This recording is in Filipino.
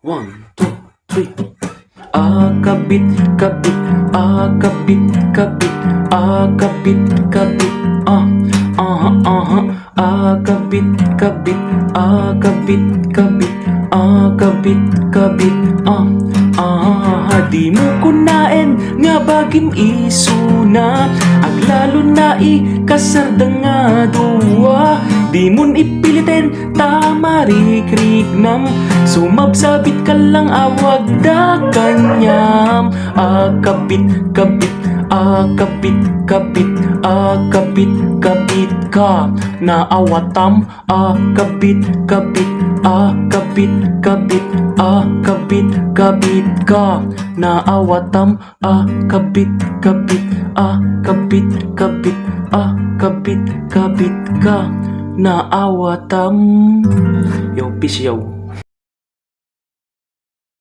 One, two, three. Kabit, kabit, kabit, kabit, kabit, kabit, kabit, kabit, kabit, kabit, kabit, kabit, di mo kunain nga bagim isuna, aglalo na ikasarda nga duwa. Di mon ipilitin tamarikrignam, sumabsabit ka lang awag da kanyam. Kabit, kabit, kabit, kabit, kabit, kabit ka naawatam. Kabit, kabit, kabit, kabit, kabit, kabit ka naawatam. Kabit, kabit, kabit, kabit, kabit, kabit ka naawatam. Yo, peace yo.